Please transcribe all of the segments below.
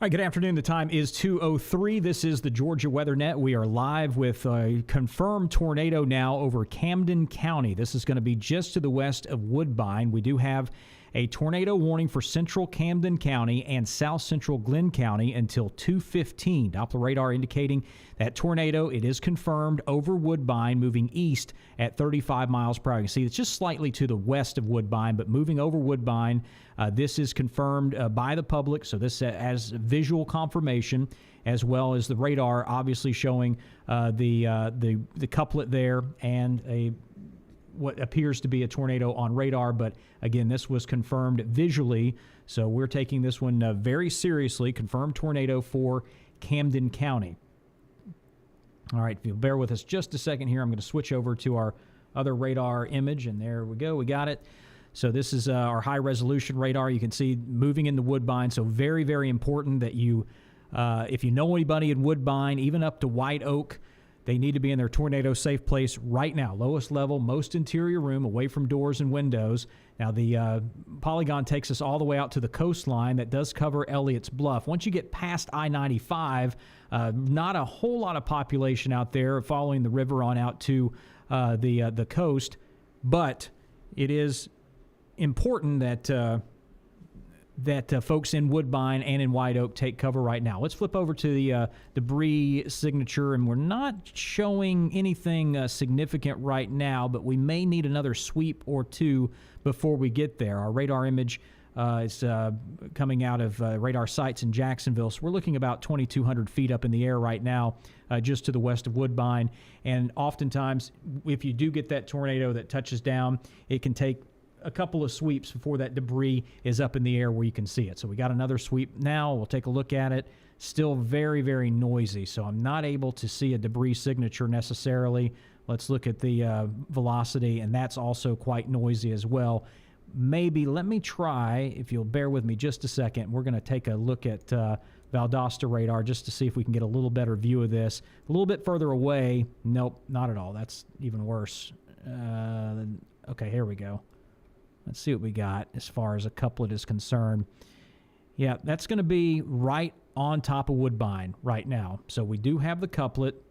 All right, good afternoon. The time is 2:03. This is the Georgia Weather Net. We are live with a confirmed tornado now over Camden County. This is going to be just to the west of Woodbine. We do have a tornado warning for central Camden County and south central Glenn County until 2:15. Doppler radar indicating that tornado, it is confirmed over Woodbine, moving east at 35 miles per hour. You can see it's just slightly to the west of Woodbine, but moving over Woodbine. This is confirmed by the public, so this has visual confirmation, as well as the radar obviously showing the couplet there and what appears to be a tornado on radar. But again, this was confirmed visually, so we're taking this one very seriously. Confirmed tornado for Camden County. All right, if you'll bear with us just a second here, I'm going to switch over to our other radar image, and there we go. We got it. So this is our high-resolution radar. You can see moving into Woodbine, so very, very important that you, if you know anybody in Woodbine, even up to White Oak, they need to be in their tornado-safe place right now. Lowest level, most interior room, away from doors and windows. Now, the polygon takes us all the way out to the coastline. That does cover Elliott's Bluff. Once you get past I-95, not a whole lot of population out there following the river on out to the coast, but it is important that folks in Woodbine and in White Oak take cover right now. Let's flip over to the debris signature, and we're not showing anything significant right now, but we may need another sweep or two before we get there. Our radar image is coming out of radar sites in Jacksonville, so we're looking about 2,200 feet up in the air right now, just to the west of Woodbine. And oftentimes, if you do get that tornado that touches down, it can take a couple of sweeps before that debris is up in the air where you can see it. So we got another sweep now. We'll take a look at it. Still very, very noisy, so I'm not able to see a debris signature necessarily. Let's look at the velocity, and that's also quite noisy as well. Maybe let me try, if you'll bear with me just a second, we're going to take a look at Valdosta radar just to see if we can get a little better view of this. A little bit further away, nope, not at all. That's even worse. Okay, here we go. Let's see what we got as far as a couplet is concerned. Yeah, that's going to be right on top of Woodbine right now. So we do have the couplet.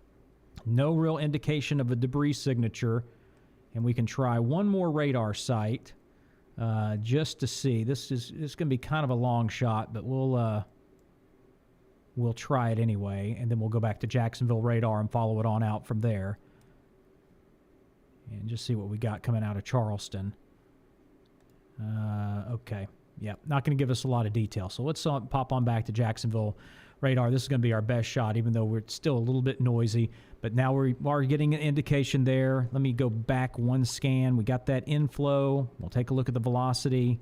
No real indication of a debris signature. And we can try one more radar site just to see. This is going to be kind of a long shot, but we'll try it anyway. And then we'll go back to Jacksonville radar and follow it on out from there. And just see what we got coming out of Charleston. Okay. Yeah, not going to give us a lot of detail. So let's pop on back to Jacksonville radar. This is going to be our best shot, even though we're still a little bit noisy. But now we are getting an indication there. Let me go back one scan. We got that inflow. We'll take a look at the velocity.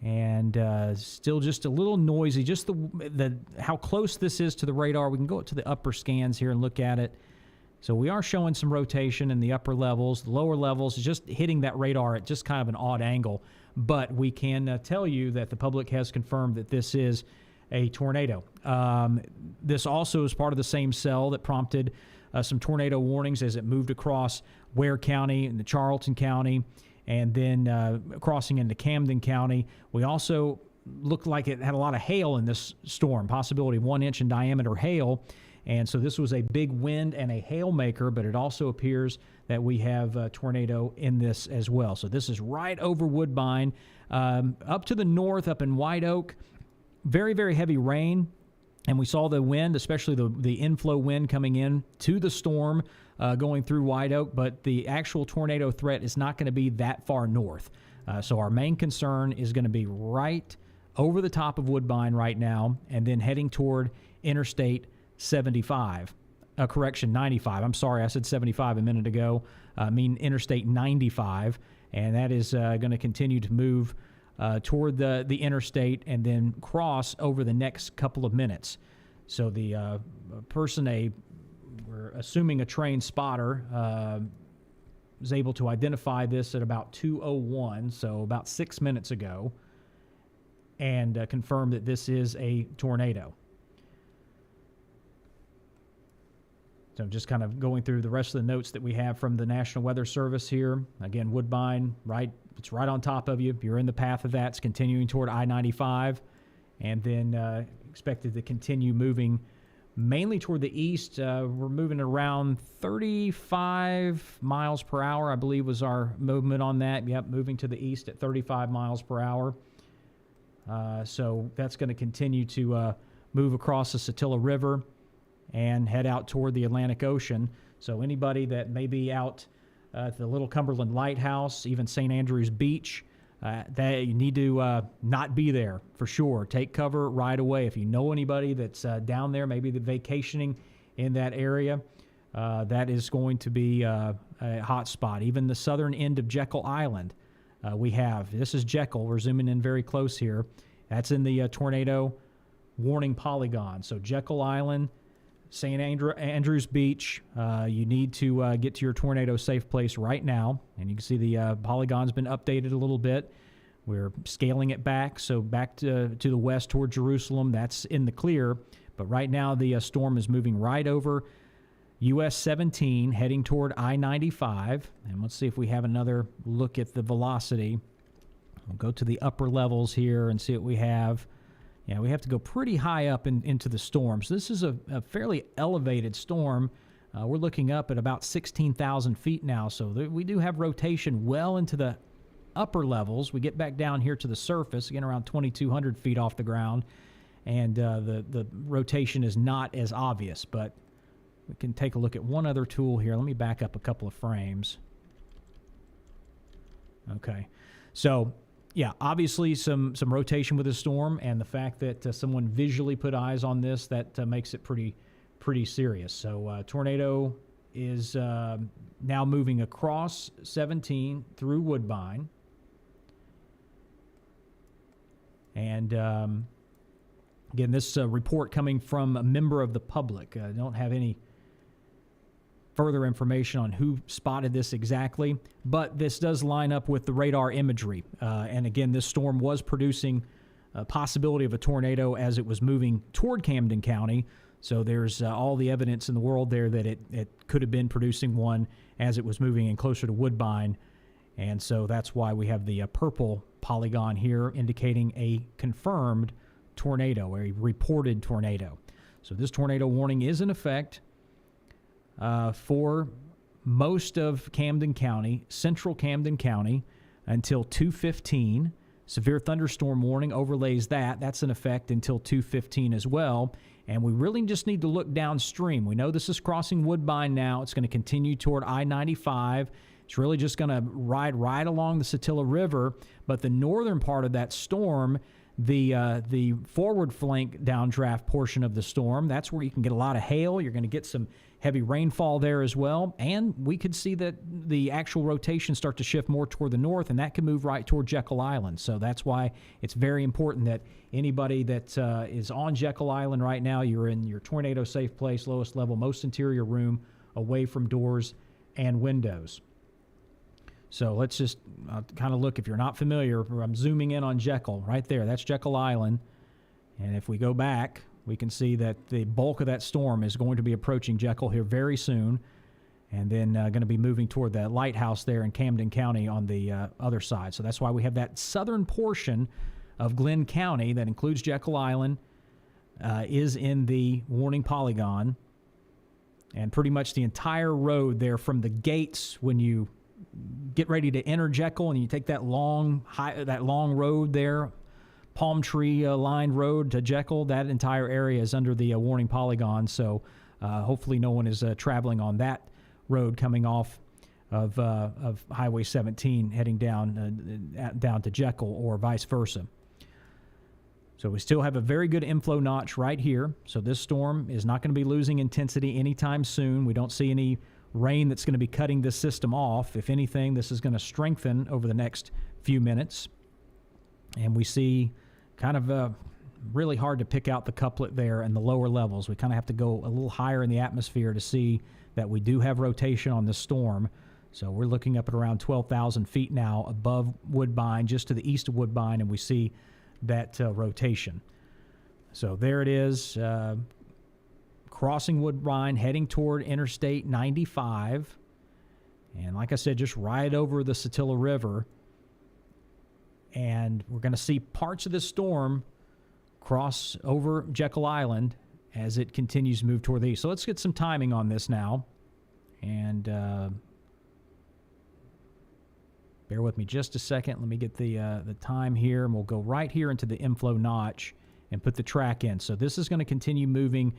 And still just a little noisy. Just the how close this is to the radar. We can go to the upper scans here and look at it. So we are showing some rotation in the upper levels. The lower levels is just hitting that radar at just kind of an odd angle. But we can tell you that the public has confirmed that this is a tornado. This also is part of the same cell that prompted some tornado warnings as it moved across Ware County and the Charlton County, and then crossing into Camden County. We also looked like it had a lot of hail in this storm, possibility of 1 inch in diameter hail. And so this was a big wind and a hail maker, but it also appears that we have a tornado in this as well. So this is right over Woodbine. Up to the north, up in White Oak, very, very heavy rain. And we saw the wind, especially the inflow wind coming in to the storm going through White Oak. But the actual tornado threat is not going to be that far north. So our main concern is going to be right over the top of Woodbine right now, and then heading toward Interstate 95. 95. I'm sorry, I said 75 a minute ago. I mean Interstate 95. And that is going to continue to move toward the interstate and then cross over the next couple of minutes. So the person, we're assuming a trained spotter, was able to identify this at about 2:01, so about 6 minutes ago, and confirm that this is a tornado. So just kind of going through the rest of the notes that we have from the National Weather Service here. Again, Woodbine, it's right on top of you. You're in the path of that. It's continuing toward I-95. And then expected to continue moving mainly toward the east. We're moving around 35 miles per hour, I believe was our movement on that. Yep, moving to the east at 35 miles per hour. So that's going to continue to move across the Satilla River and head out toward the Atlantic Ocean. So anybody that may be out at the Little Cumberland Lighthouse, even St. Andrews Beach, that you need to not be there for sure. Take cover right away. If you know anybody that's down there, maybe they're vacationing in that area, that is going to be a hot spot. Even the southern end of Jekyll Island, this is Jekyll. We're zooming in very close here. That's in the tornado warning polygon. So Jekyll Island, St. Andrews Beach, you need to get to your tornado safe place right now. And you can see the polygon's been updated a little bit. We're scaling it back, so back to the west toward Jerusalem. That's in the clear. But right now the storm is moving right over US 17, heading toward I-95. And let's see if we have another look at the velocity. We'll go to the upper levels here and see what we have. Yeah, we have to go pretty high up into the storm. So this is a fairly elevated storm. We're looking up at about 16,000 feet now. So we do have rotation well into the upper levels. We get back down here to the surface, again around 2,200 feet off the ground. And the rotation is not as obvious. But we can take a look at one other tool here. Let me back up a couple of frames. Okay. So yeah, obviously some rotation with the storm, and the fact that someone visually put eyes on this, that makes it pretty serious. So tornado is now moving across 17 through Woodbine. And again, this report coming from a member of the public. I don't have any further information on who spotted this exactly, but this does line up with the radar imagery. And again, this storm was producing a possibility of a tornado as it was moving toward Camden County. So there's all the evidence in the world there that it could have been producing one as it was moving in closer to Woodbine. And so that's why we have the purple polygon here indicating a confirmed tornado, a reported tornado. So this tornado warning is in effect for most of Camden County, central Camden County, until 2:15. Severe thunderstorm warning overlays that. That's in effect until 2:15 as well. And we really just need to look downstream. We know this is crossing Woodbine now. It's going to continue toward I-95. It's really just going to ride right along the Satilla River. But the northern part of that storm, the forward flank downdraft portion of the storm, that's where you can get a lot of hail. You're going to get some heavy rainfall there as well. And we could see that the actual rotation start to shift more toward the north, and that can move right toward Jekyll Island. So that's why it's very important that anybody that is on Jekyll Island right now, you're in your tornado safe place, lowest level, most interior room, away from doors and windows. So let's just kind of look. If you're not familiar, I'm zooming in on Jekyll right there. That's Jekyll Island. And if we go back, we can see that the bulk of that storm is going to be approaching Jekyll here very soon, and then going to be moving toward that lighthouse there in Camden County on the other side. So that's why we have that southern portion of Glenn County that includes Jekyll Island is in the warning polygon, and pretty much the entire road there from the gates when you get ready to enter Jekyll and you take that long road there, palm tree lined road to Jekyll, that entire area is under the warning polygon. So hopefully no one is traveling on that road coming off of Highway 17 heading down to Jekyll or vice versa. So we still have a very good inflow notch right here. So this storm is not going to be losing intensity anytime soon. We don't see any rain that's going to be cutting this system off. If anything, this is going to strengthen over the next few minutes. And we see kind of really hard to pick out the couplet there in the lower levels. We kind of have to go a little higher in the atmosphere to see that we do have rotation on this storm. So we're looking up at around 12,000 feet now above Woodbine, just to the east of Woodbine, and we see that rotation. So there it is, crossing Woodbine, heading toward Interstate 95. And like I said, just right over the Satilla River. And we're going to see parts of this storm cross over Jekyll Island as it continues to move toward the east. So let's get some timing on this now. And bear with me just a second. Let me get the time here, and we'll go right here into the inflow notch and put the track in. So this is going to continue moving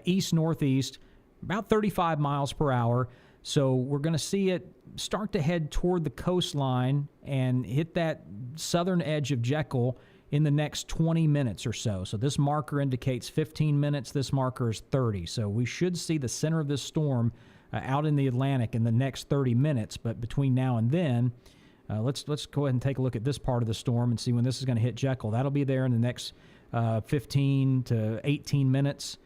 east-northeast, about 35 miles per hour. So we're going to see it start to head toward the coastline and hit that southern edge of Jekyll in the next 20 minutes or so. So this marker indicates 15 minutes. This marker is 30. So we should see the center of this storm out in the Atlantic in the next 30 minutes. But between now and then, let's go ahead and take a look at this part of the storm and see when this is going to hit Jekyll. That'll be there in the next 15 to 18 minutes.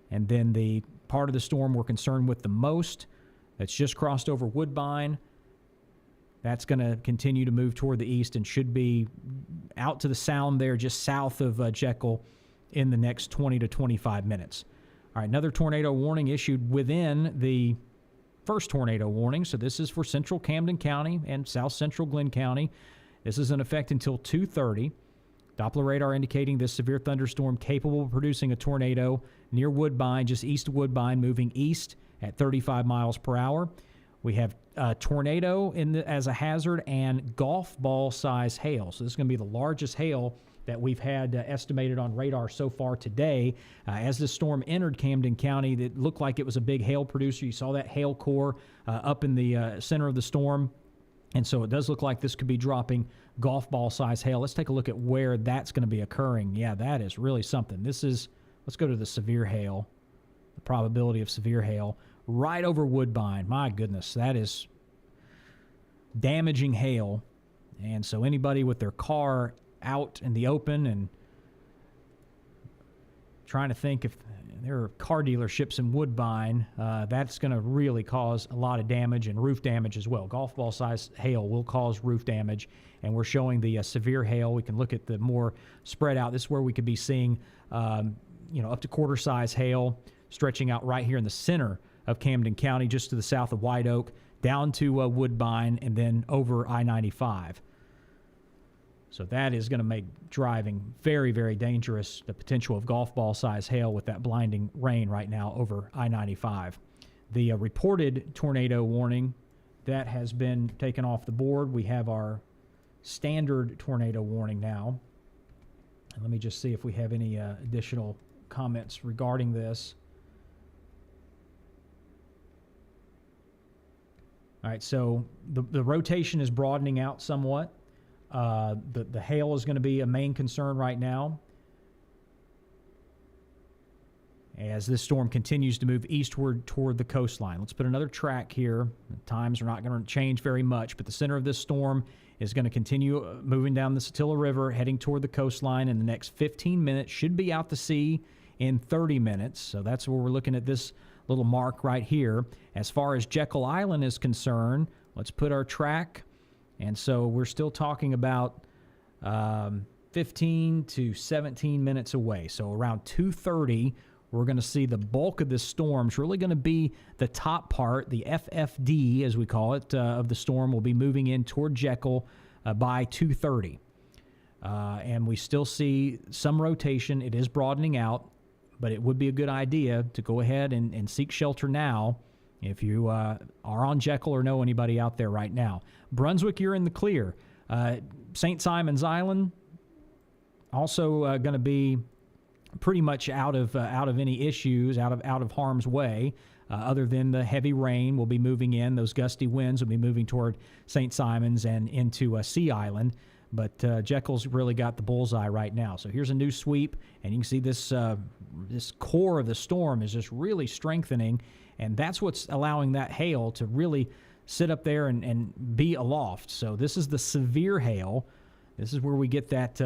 And then the part of the storm we're concerned with the most, that's just crossed over Woodbine, that's going to continue to move toward the east and should be out to the sound there just south of Jekyll in the next 20 to 25 minutes. All right, another tornado warning issued within the first tornado warning. So this is for central Camden County and south central Glenn County. This is in effect until 2:30. Doppler radar indicating this severe thunderstorm capable of producing a tornado near Woodbine, just east of Woodbine, moving east at 35 miles per hour. We have tornado as a hazard and golf ball size hail. So this is going to be the largest hail that we've had estimated on radar so far today. As this storm entered Camden County, it looked like it was a big hail producer. You saw that hail core up in the center of the storm. And so it does look like this could be dropping golf ball size hail. Let's take a look at where that's going to be occurring. Yeah, that is really something. Let's go to the severe hail, the probability of severe hail, right over Woodbine. My goodness, that is damaging hail. And so anybody with their car out in the open and trying to think if there are car dealerships in Woodbine, that's going to really cause a lot of damage and roof damage as well. Golf ball size hail will cause roof damage, and we're showing the severe hail. We can look at the more spread out. This is where we could be seeing up to quarter size hail stretching out right here in the center of Camden County, just to the south of White Oak, down to Woodbine, and then over I-95. So that is going to make driving very, very dangerous, the potential of golf ball size hail with that blinding rain right now over I-95. The reported tornado warning, that has been taken off the board. We have our standard tornado warning now. And let me just see if we have any additional comments regarding this. All right, so the rotation is broadening out somewhat. The hail is going to be a main concern right now as this storm continues to move eastward toward the coastline. Let's put another track here. The times are not going to change very much, but the center of this storm is going to continue moving down the Satilla River, heading toward the coastline in the next 15 minutes, should be out to sea in 30 minutes. So that's where we're looking at this little mark right here. As far as Jekyll Island is concerned, let's put our track. And so we're still talking about 15 to 17 minutes away. So around 2:30, we're going to see the bulk of this storm. It's really going to be the top part, the FFD, as we call it, of the storm will be moving in toward Jekyll by 2:30. And we still see some rotation. It is broadening out, but it would be a good idea to go ahead and seek shelter now if you are on Jekyll or know anybody out there right now. Brunswick, you're in the clear. St. Simon's Island, also going to be pretty much out of any issues, out of harm's way, other than the heavy rain will be moving in. Those gusty winds will be moving toward St. Simon's and into Sea Island. But Jekyll's really got the bullseye right now. So here's a new sweep, and you can see this core of the storm is just really strengthening, and that's what's allowing that hail to really sit up there and be aloft. So this is the severe hail. This is where we get that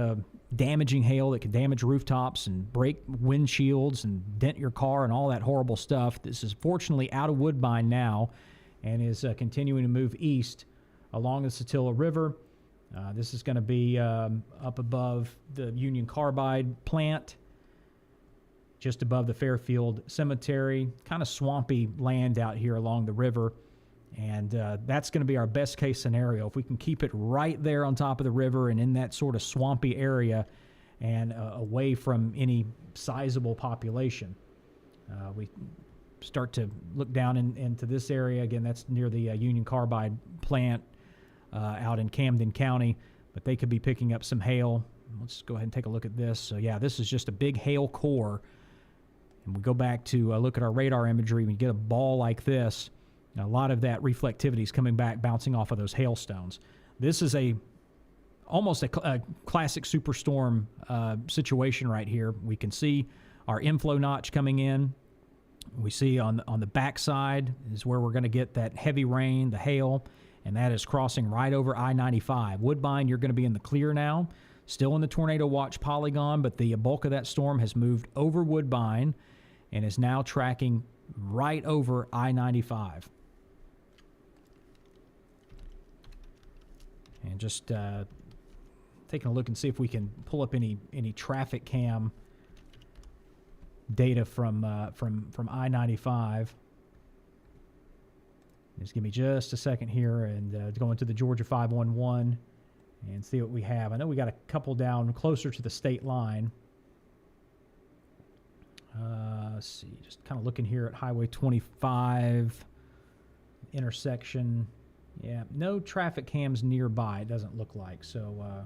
damaging hail that can damage rooftops and break windshields and dent your car and all that horrible stuff. This is fortunately out of Woodbine now and is continuing to move east along the Satilla River. This is going to be up above the Union Carbide plant, just above the Fairfield Cemetery. Kind of swampy land out here along the river. And that's going to be our best case scenario. If we can keep it right there on top of the river and in that sort of swampy area, and away from any sizable population. We start to look down into this area. Again, that's near the Union Carbide plant out in Camden County, but they could be picking up some hail. Let's go ahead and take a look at this. So, yeah, this is just a big hail core. And we go back to look at our radar imagery. We get a ball like this. A lot of that reflectivity is coming back, bouncing off of those hailstones. This is almost a classic superstorm situation right here. We can see our inflow notch coming in. We see on the backside is where we're going to get that heavy rain, the hail, and that is crossing right over I-95. Woodbine, you're going to be in the clear now. Still in the tornado watch polygon, but the bulk of that storm has moved over Woodbine and is now tracking right over I-95. And just taking a look and see if we can pull up any traffic cam data from I-95. Just give me just a second here and go into the Georgia 511 and see what we have. I know we got a couple down closer to the state line. Let's see, just kind of looking here at Highway 25 intersection. Yeah, no traffic cams nearby, it doesn't look like. So,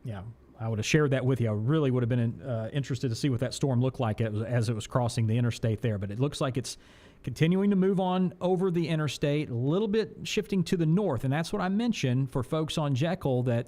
yeah, I would have shared that with you. I really would have been interested to see what that storm looked like as it was crossing the interstate there. But it looks like it's continuing to move on over the interstate, a little bit shifting to the north. And that's what I mentioned for folks on Jekyll, that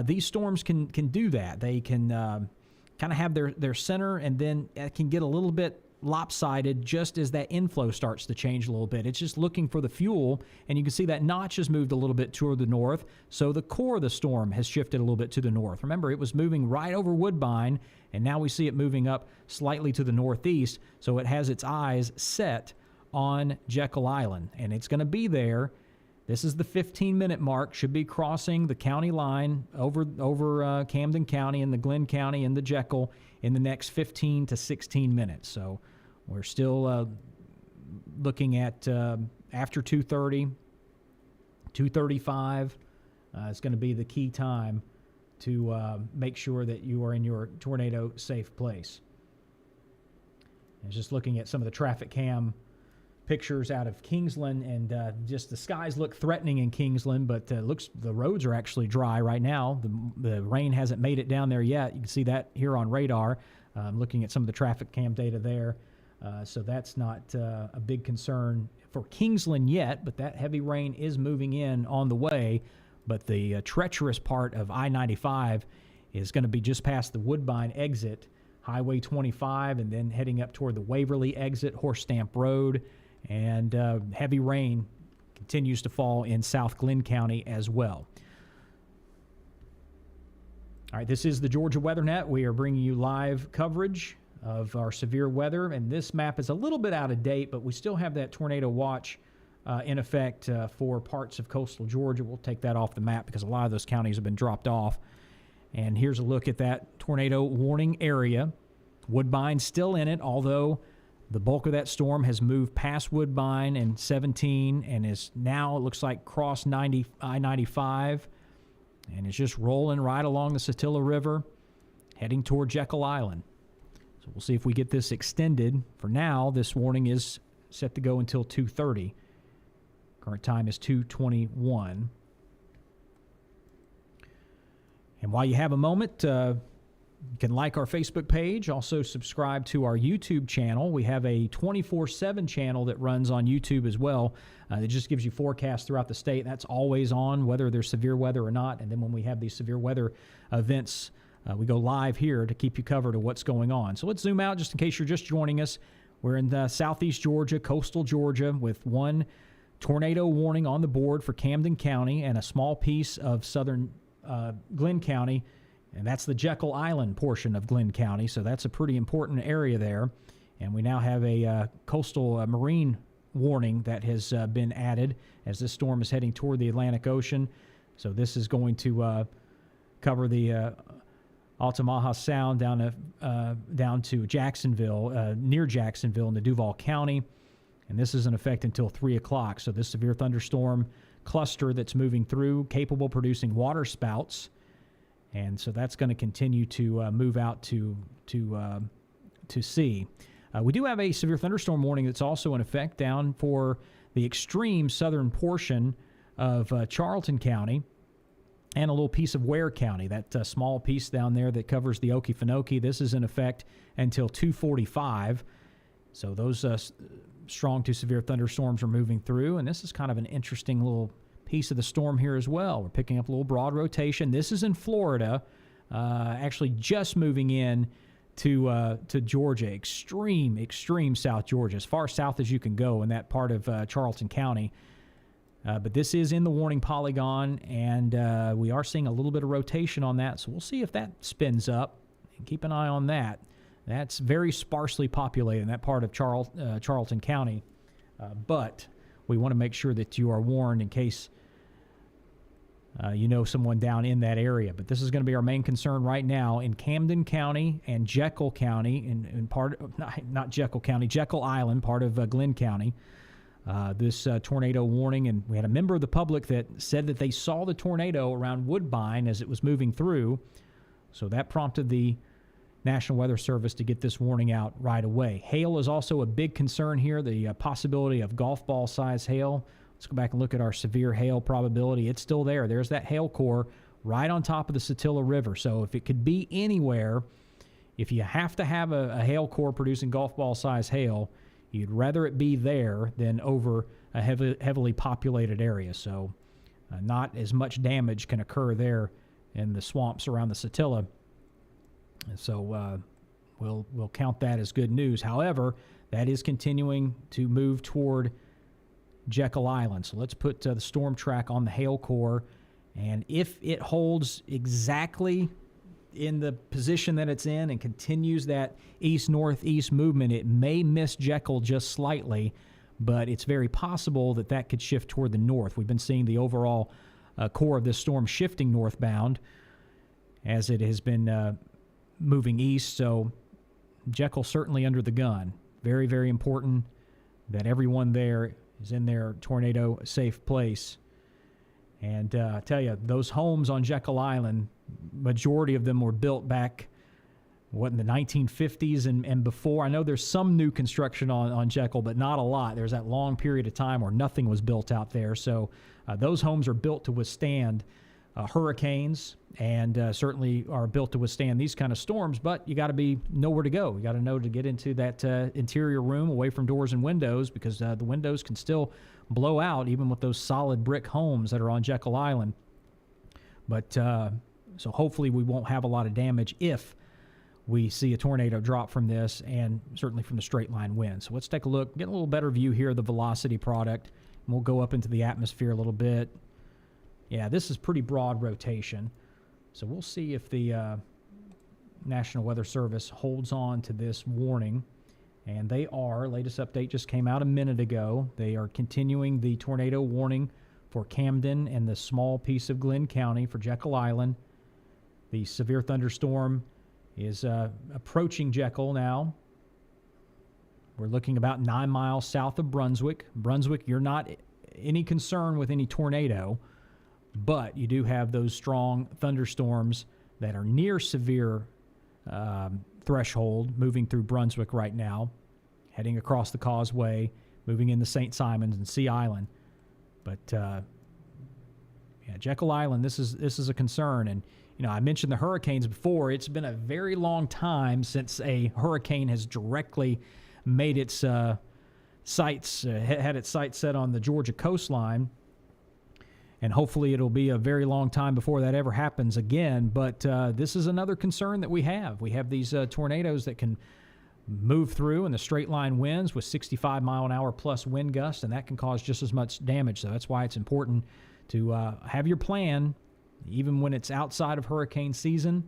these storms can do that. They can kind of have their center, and then it can get a little bit lopsided just as that inflow starts to change a little bit. It's just looking for the fuel, and you can see that notch has moved a little bit toward the north, so the core of the storm has shifted a little bit to the north. Remember, it was moving right over Woodbine, and now we see it moving up slightly to the northeast, so it has its eyes set on Jekyll Island, and it's going to be there. This is the 15-minute mark, should be crossing the county line over Camden County and the Glenn County and the Jekyll in the next 15 to 16 minutes. So we're still looking at after 2:30, 2:35. It's going to be the key time to make sure that you are in your tornado-safe place. And just looking at some of the traffic cam pictures out of Kingsland, and just the skies look threatening in Kingsland, but looks the roads are actually dry right now. The rain hasn't made it down there yet. You can see that here on radar. Looking at some of the traffic cam data there, so that's not a big concern for Kingsland yet, but that heavy rain is moving in on the way. But the treacherous part of I-95 is going to be just past the Woodbine exit, Highway 25, and then heading up toward the Waverly exit, Horse Stamp Road. And heavy rain continues to fall in South Glenn County as well. All right, this is the Georgia Weather Net. We are bringing you live coverage of our severe weather, and this map is a little bit out of date, but we still have that tornado watch in effect for parts of coastal Georgia. We'll take that off the map because a lot of those counties have been dropped off. And here's a look at that tornado warning area. Woodbine's still in it, although the bulk of that storm has moved past Woodbine and 17 and is now, it looks like, crossed I-95, and it's just rolling right along the Satilla River, heading toward Jekyll Island. So we'll see if we get this extended. For now, this warning is set to go until 2:30. Current time is 2:21. And while you have a moment, you can like our Facebook page, also subscribe to our YouTube channel. We have a 24/7 channel that runs on YouTube as well. That just gives you forecasts throughout the state. That's always on, whether there's severe weather or not. And then when we have these severe weather events, we go live here to keep you covered of what's going on. So let's zoom out just in case you're just joining us. We're in southeast Georgia, coastal Georgia, with one tornado warning on the board for Camden County and a small piece of southern Glenn County. And that's the Jekyll Island portion of Glenn County, so that's a pretty important area there. And we now have a coastal marine warning that has been added as this storm is heading toward the Atlantic Ocean. So this is going to cover the Altamaha Sound down to Jacksonville, near Jacksonville in the Duval County. And this is in effect until 3 o'clock. So this severe thunderstorm cluster that's moving through, capable of producing water spouts. And so that's going to continue to move out to sea. We do have a severe thunderstorm warning that's also in effect down for the extreme southern portion of Charlton County and a little piece of Ware County, that small piece down there that covers the Okefenokee. This is in effect until 2:45. So those strong to severe thunderstorms are moving through, and this is kind of an interesting little piece of the storm here as well. We're picking up a little broad rotation. This is in Florida, actually just moving in to Georgia, extreme South Georgia, as far south as you can go in that part of Charlton County. But this is in the warning polygon, and we are seeing a little bit of rotation on that, so we'll see if that spins up. And keep an eye on that. That's very sparsely populated in that part of Charlton County, but we want to make sure that you are warned in case you know someone down in that area. But this is going to be our main concern right now in Camden County and Jekyll County, in part, not Jekyll County, Jekyll Island, part of Glenn County. This tornado warning, and we had a member of the public that said that they saw the tornado around Woodbine as it was moving through, so that prompted the National Weather Service to get this warning out right away. Hail is also a big concern here, the possibility of golf ball size hail. Let's go back and look at our severe hail probability. It's still there. There's that hail core right on top of the Satilla River. So if it could be anywhere, if you have to have a hail core producing golf ball size hail, you'd rather it be there than over a heavily populated area. So not as much damage can occur there in the swamps around the Satilla. And so we'll count that as good news. However, that is continuing to move toward Jekyll Island. So let's put the storm track on the hail core. And if it holds exactly in the position that it's in and continues that east-northeast movement, it may miss Jekyll just slightly, but it's very possible that that could shift toward the north. We've been seeing the overall core of this storm shifting northbound as it has been moving east. So Jekyll certainly under the gun. Very, very important that everyone there is in their tornado-safe place. And I tell you, those homes on Jekyll Island, majority of them were built back, in the 1950s and before. I know there's some new construction on Jekyll, but not a lot. There's that long period of time where nothing was built out there. So those homes are built to withstand hurricanes and certainly are built to withstand these kind of storms, but you got to be nowhere to go. You got to know to get into that interior room away from doors and windows, because the windows can still blow out even with those solid brick homes that are on Jekyll Island. But so hopefully we won't have a lot of damage if we see a tornado drop from this, and certainly from the straight line wind. So let's take a look, get a little better view here of the velocity product, and we'll go up into the atmosphere a little bit. Yeah, this is pretty broad rotation. So we'll see if the National Weather Service holds on to this warning. And they are. Latest update just came out a minute ago. They are continuing the tornado warning for Camden and the small piece of Glenn County for Jekyll Island. The severe thunderstorm is approaching Jekyll now. We're looking about 9 miles south of Brunswick. Brunswick, you're not any concern with any tornado, but you do have those strong thunderstorms that are near severe threshold moving through Brunswick right now, heading across the causeway, moving into St. Simons and Sea Island. But yeah, Jekyll Island, this is a concern. And you know, I mentioned the hurricanes before. It's been a very long time since a hurricane has directly made its sights had its sights set on the Georgia coastline. And hopefully it'll be a very long time before that ever happens again. But this is another concern that we have. We have these tornadoes that can move through in the straight line winds with 65 mile an hour plus wind gusts, and that can cause just as much damage. So that's why it's important to have your plan, even when it's outside of hurricane season.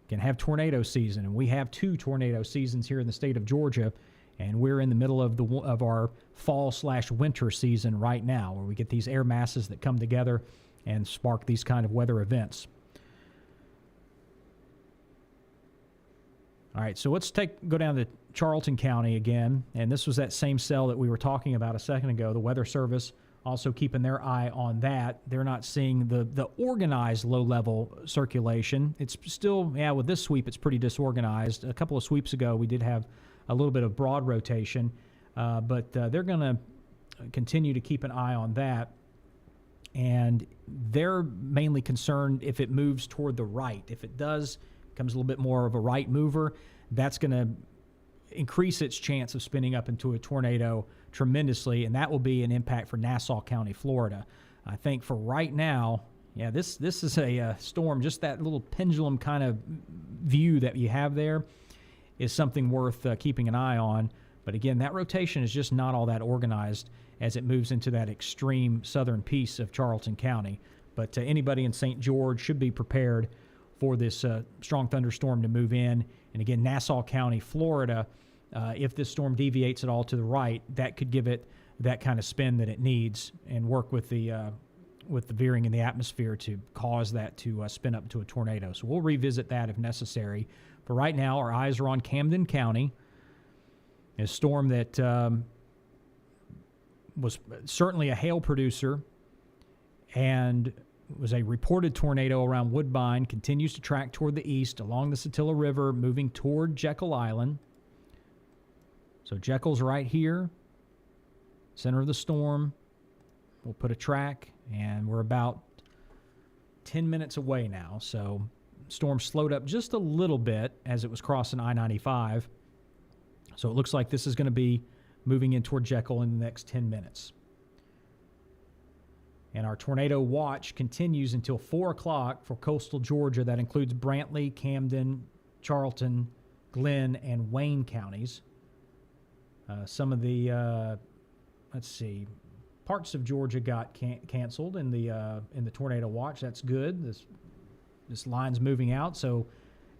You can have tornado season, and we have 2 tornado seasons here in the state of Georgia. And we're in the middle of our fall/winter season right now, where we get these air masses that come together and spark these kind of weather events. All right, so let's go down to Charlton County again. And this was that same cell that we were talking about a second ago. The Weather Service also keeping their eye on that. They're not seeing the organized low-level circulation. It's still, with this sweep, it's pretty disorganized. A couple of sweeps ago, we did have a little bit of broad rotation, but they're going to continue to keep an eye on that. And they're mainly concerned if it moves toward the right. If it does, becomes a little bit more of a right mover, that's going to increase its chance of spinning up into a tornado tremendously, and that will be an impact for Nassau County, Florida. I think for right now, this is a storm. Just that little pendulum kind of view that you have there is something worth keeping an eye on. But again, that rotation is just not all that organized as it moves into that extreme southern piece of Charlton County. But anybody in St. George should be prepared for this strong thunderstorm to move in. And again, Nassau County, Florida, if this storm deviates at all to the right, that could give it that kind of spin that it needs and work with the veering in the atmosphere to cause that to spin up to a tornado. So we'll revisit that if necessary. For right now, our eyes are on Camden County, a storm that was certainly a hail producer and was a reported tornado around Woodbine, continues to track toward the east along the Satilla River, moving toward Jekyll Island. So Jekyll's right here, center of the storm. We'll put a track, and we're about 10 minutes away now. So storm slowed up just a little bit as it was crossing I-95. So it looks like this is going to be moving in toward Jekyll in the next 10 minutes. And our tornado watch continues until 4 o'clock for coastal Georgia. That includes Brantley, Camden, Charlton, Glenn, and Wayne counties. Some of the, parts of Georgia got canceled in the tornado watch. That's good. This line's moving out. So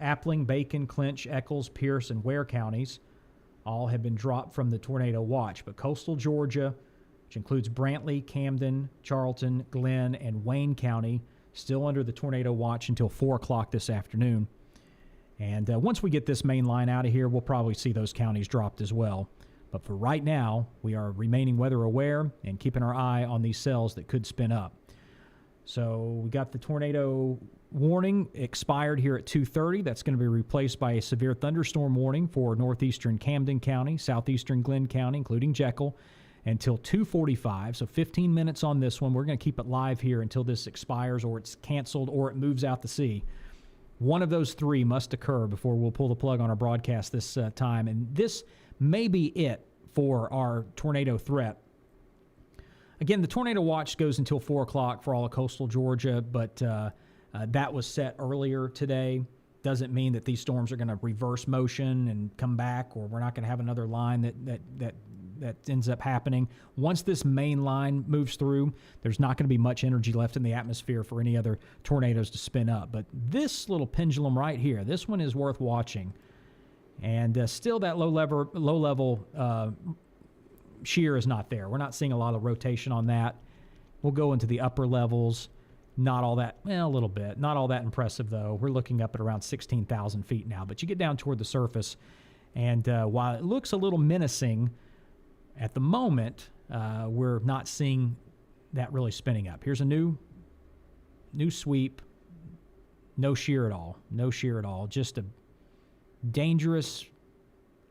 Appling, Bacon, Clinch, Eccles, Pierce, and Ware counties all have been dropped from the tornado watch. But coastal Georgia, which includes Brantley, Camden, Charlton, Glenn, and Wayne County, still under the tornado watch until 4 o'clock this afternoon. And once we get this main line out of here, we'll probably see those counties dropped as well. But for right now, we are remaining weather aware and keeping our eye on these cells that could spin up. So we got the tornado warning expired here at 2:30. That's going to be replaced by a severe thunderstorm warning for northeastern Camden County, southeastern Glenn County, including Jekyll, until 2:45. So 15 minutes on this one. We're going to keep it live here until this expires or it's canceled or it moves out to sea. One of those three must occur before we'll pull the plug on our broadcast this time. And this may be it for our tornado threat. Again, the tornado watch goes until 4 o'clock for all of coastal Georgia, but that was set earlier today. Doesn't mean that these storms are going to reverse motion and come back, or we're not going to have another line that ends up happening. Once this main line moves through, there's not going to be much energy left in the atmosphere for any other tornadoes to spin up. But this little pendulum right here, this one is worth watching. And still that low level shear is not there. We're not seeing a lot of rotation on that. We'll go into the upper levels. Not all that, a little bit. Not all that impressive, though. We're looking up at around 16,000 feet now. But you get down toward the surface, and while it looks a little menacing at the moment, we're not seeing that really spinning up. Here's a new sweep. No shear at all. No shear at all. Just a dangerous,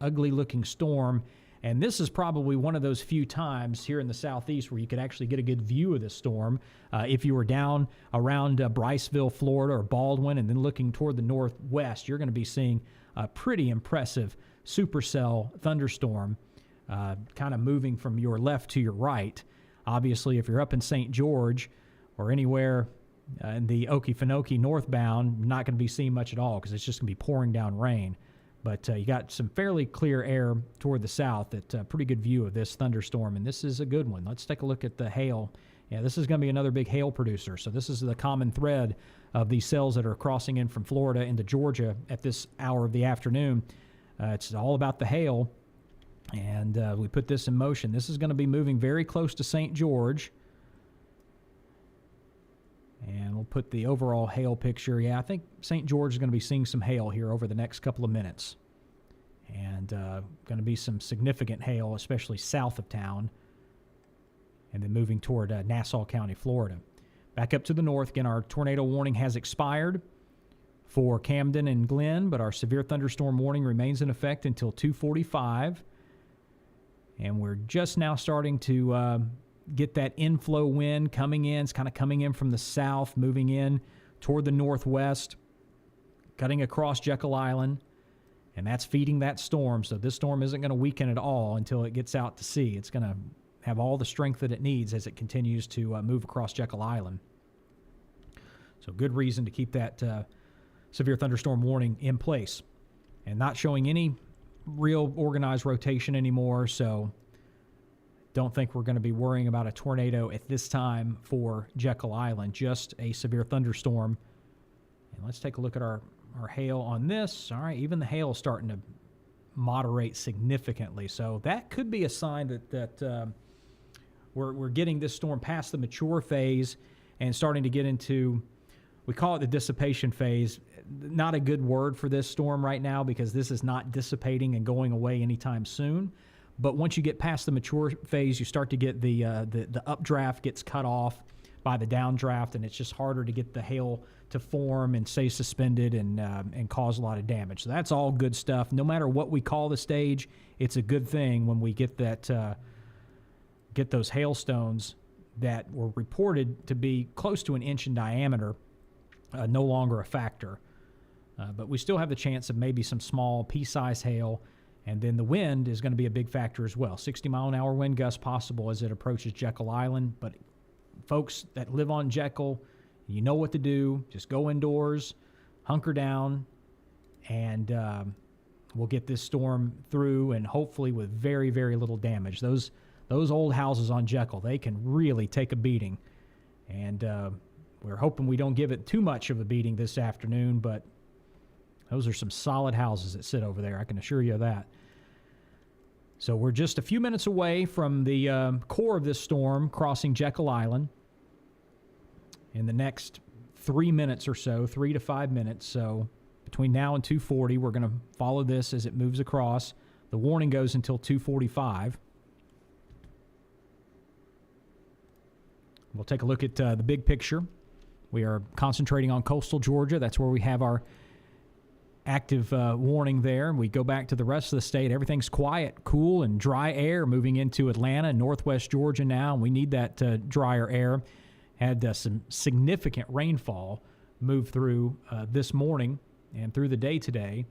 ugly-looking storm. And this is probably one of those few times here in the southeast where you could actually get a good view of this storm. If you were down around Bryceville, Florida, or Baldwin, and then looking toward the northwest, you're going to be seeing a pretty impressive supercell thunderstorm kind of moving from your left to your right. Obviously, if you're up in St. George or anywhere in the Okefenokee northbound, you're not going to be seeing much at all because it's just going to be pouring down rain. But you got some fairly clear air toward the south. That pretty good view of this thunderstorm, and this is a good one. Let's take a look at the hail. Yeah, this is going to be another big hail producer. So this is the common thread of these cells that are crossing in from Florida into Georgia at this hour of the afternoon. It's all about the hail, and we put this in motion. This is going to be moving very close to St. George. And we'll put the overall hail picture. Yeah, I think St. George is going to be seeing some hail here over the next couple of minutes. And going to be some significant hail, especially south of town. and then moving toward Nassau County, Florida. Back up to the north, again, our tornado warning has expired for Camden and Glenn, but our severe thunderstorm warning remains in effect until 2:45. And we're just now starting to get that inflow wind coming in. It's kind of coming in from the south, moving in toward the northwest, cutting across Jekyll Island, and that's feeding that storm. So this storm isn't going to weaken at all until it gets out to sea. It's going to have all the strength that it needs as it continues to move across Jekyll Island. So good reason to keep that severe thunderstorm warning in place, and not showing any real organized rotation anymore. So don't think we're going to be worrying about a tornado at this time for Jekyll Island, just a severe thunderstorm. And let's take a look at our hail on this. All right, even the hail is starting to moderate significantly. So that could be a sign that we're getting this storm past the mature phase and starting to get into, we call it the dissipation phase. Not a good word for this storm right now because this is not dissipating and going away anytime soon. But once you get past the mature phase, you start to get the updraft gets cut off by the downdraft, and it's just harder to get the hail to form and stay suspended and cause a lot of damage. So that's all good stuff. No matter what we call the stage, it's a good thing when we get that get those hailstones that were reported to be close to 1 inch in diameter, no longer a factor. But we still have the chance of maybe some small pea-size hail. And then the wind is going to be a big factor as well. 60-mile-an-hour wind gusts possible as it approaches Jekyll Island. But folks that live on Jekyll, you know what to do. Just go indoors, hunker down, and we'll get this storm through, and hopefully with very, very little damage. Those old houses on Jekyll, they can really take a beating. And we're hoping we don't give it too much of a beating this afternoon, but those are some solid houses that sit over there, I can assure you of that. So we're just a few minutes away from the core of this storm crossing Jekyll Island in the next 3 minutes or so, 3 to 5 minutes. So between now and 2:40, we're going to follow this as it moves across. The warning goes until 2:45. We'll take a look at the big picture. We are concentrating on coastal Georgia. That's where we have our active warning there. We go back to the rest of the state. Everything's quiet, cool, and dry air moving into Atlanta and northwest Georgia now, and we need that drier air. Had some significant rainfall move through this morning and through the day today.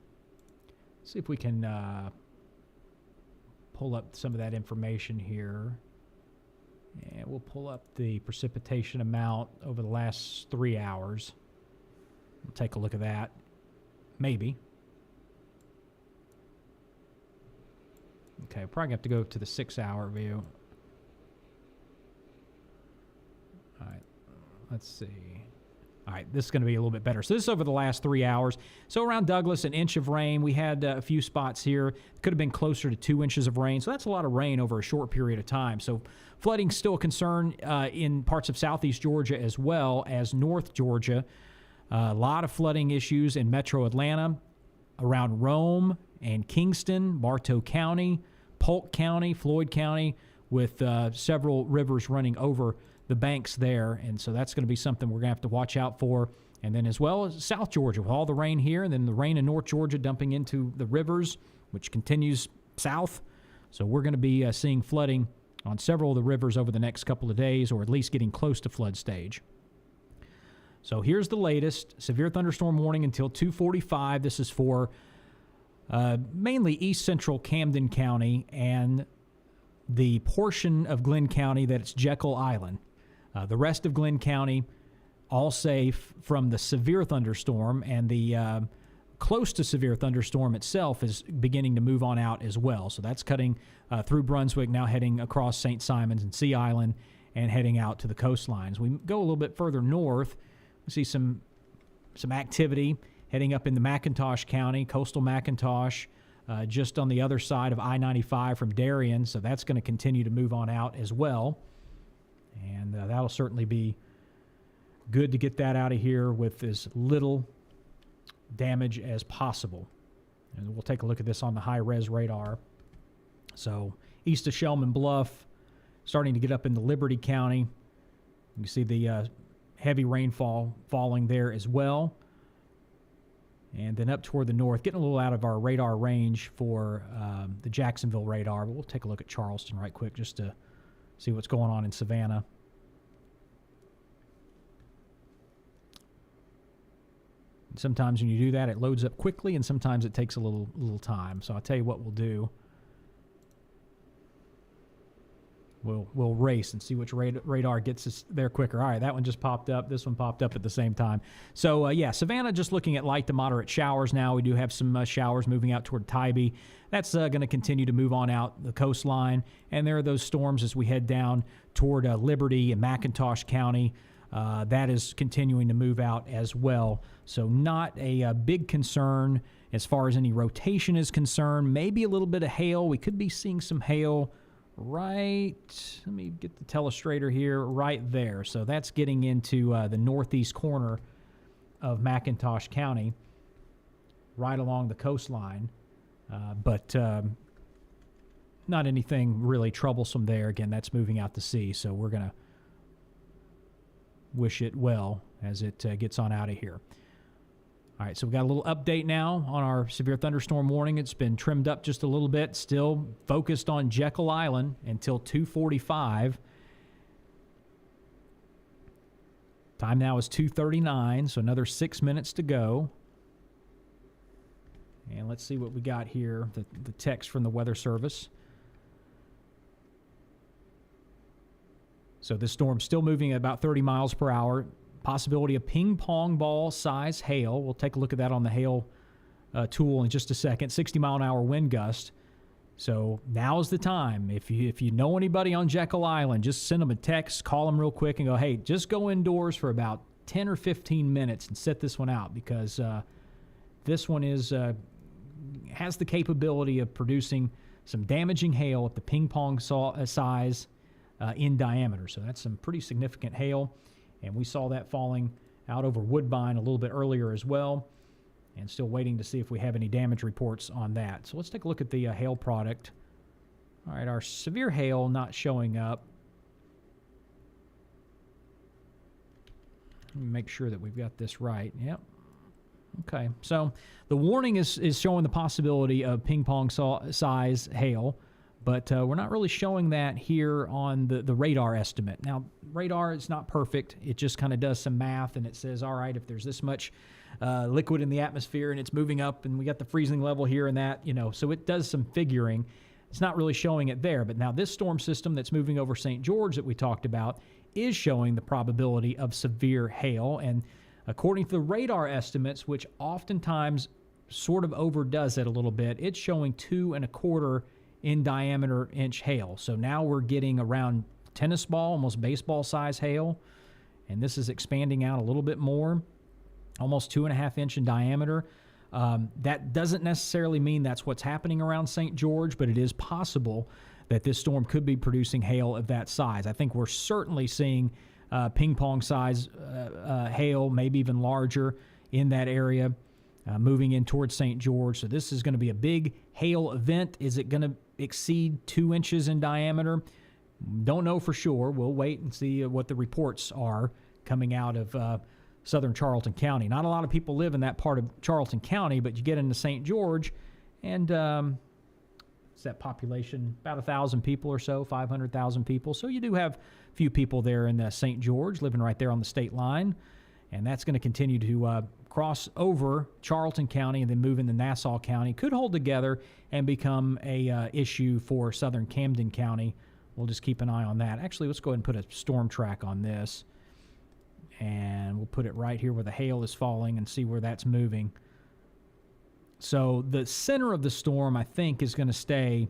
See if we can pull up some of that information here. And we'll pull up the precipitation amount over the last 3 hours. We'll take a look at that. Maybe. Okay, we're probably going to have to go to the 6-hour view. All right, let's see. All right, this is going to be a little bit better. So this is over the last 3 hours. So around Douglas, 1 inch of rain. We had a few spots here. Could have been closer to 2 inches of rain. So that's a lot of rain over a short period of time. So flooding's still a concern in parts of southeast Georgia as well as north Georgia. A lot of flooding issues in metro Atlanta, around Rome and Kingston, Bartow County, Polk County, Floyd County, with several rivers running over the banks there. And so that's going to be something we're going to have to watch out for. And then as well as South Georgia with all the rain here, and then the rain in North Georgia dumping into the rivers, which continues south. So we're going to be seeing flooding on several of the rivers over the next couple of days, or at least getting close to flood stage. So here's the latest severe thunderstorm warning until 2:45. This is for mainly east central Camden County and the portion of Glenn County that's Jekyll Island. The rest of Glenn County, all safe from the severe thunderstorm, and the close to severe thunderstorm itself is beginning to move on out as well. So that's cutting through Brunswick, now heading across St. Simons and Sea Island and heading out to the coastlines. We go a little bit further north. We see some activity heading up in the McIntosh County, coastal McIntosh, just on the other side of I-95 from Darien. So that's going to continue to move on out as well. And that'll certainly be good to get that out of here with as little damage as possible. And we'll take a look at this on the high-res radar. So east of Shellman Bluff, starting to get up into Liberty County. You can see the heavy rainfall falling there as well. And then up toward the north, getting a little out of our radar range for the Jacksonville radar. But we'll take a look at Charleston right quick just to see what's going on in Savannah. Sometimes when you do that, it loads up quickly, and sometimes it takes a little time. So I'll tell you what we'll do. We'll race and see which radar gets us there quicker. All right, that one just popped up. This one popped up at the same time. So, Savannah just looking at light to moderate showers now. We do have some showers moving out toward Tybee. That's going to continue to move on out the coastline. And there are those storms as we head down toward Liberty and McIntosh County. That is continuing to move out as well. So not a big concern as far as any rotation is concerned. Maybe a little bit of hail. We could be seeing some hail right, let me get the telestrator here, right there. So that's getting into the northeast corner of McIntosh County, right along the coastline. But not anything really troublesome there. Again, that's moving out to sea, so we're going to wish it well as it gets on out of here. All right, so we got a little update now on our severe thunderstorm warning. It's been trimmed up just a little bit, still focused on Jekyll Island until 2:45. Time now is 2:39, so another 6 minutes to go. And let's see what we got here, the text from the Weather Service. So this storm's still moving at about 30 miles per hour. Possibility of ping pong ball size hail. We'll take a look at that on the hail tool in just a second. 60-mile-an-hour wind gust. So now's the time. If you know anybody on Jekyll Island, just send them a text, call them real quick, and go, hey, just go indoors for about 10 or 15 minutes and set this one out, because this one has the capability of producing some damaging hail at the ping pong size in diameter. So that's some pretty significant hail. And we saw that falling out over Woodbine a little bit earlier as well. And still waiting to see if we have any damage reports on that. So let's take a look at the hail product. All right, our severe hail not showing up. Let me make sure that we've got this right. Yep. Okay, so the warning is showing the possibility of ping pong size hail. But we're not really showing that here on the radar estimate. Now, radar is not perfect. It just kind of does some math, and it says, all right, if there's this much liquid in the atmosphere and it's moving up and we got the freezing level here and that, so it does some figuring. It's not really showing it there. But now this storm system that's moving over St. George that we talked about is showing the probability of severe hail. And according to the radar estimates, which oftentimes sort of overdoes it a little bit, it's showing 2¼ in diameter inch hail. So now we're getting around tennis ball, almost baseball size hail. And this is expanding out a little bit more, almost 2½ inch in diameter. That doesn't necessarily mean that's what's happening around St. George, but it is possible that this storm could be producing hail of that size. I think we're certainly seeing ping pong size hail, maybe even larger in that area. Moving in towards St. George. So this is going to be a big hail event. Is it going to exceed 2 inches in diameter? Don't know for sure. We'll wait and see what the reports are coming out of southern Charlton County. Not a lot of people live in that part of Charlton County, but you get into St. George, and it's that population, about 1,000 people or so, 500,000 people. So you do have a few people there in St. George living right there on the state line. And that's going to continue to cross over Charlton County and then move into Nassau County. Could hold together and become a issue for southern Camden County. We'll just keep an eye on that. Actually, let's go ahead and put a storm track on this. And we'll put it right here where the hail is falling and see where that's moving. So the center of the storm, I think, is going to stay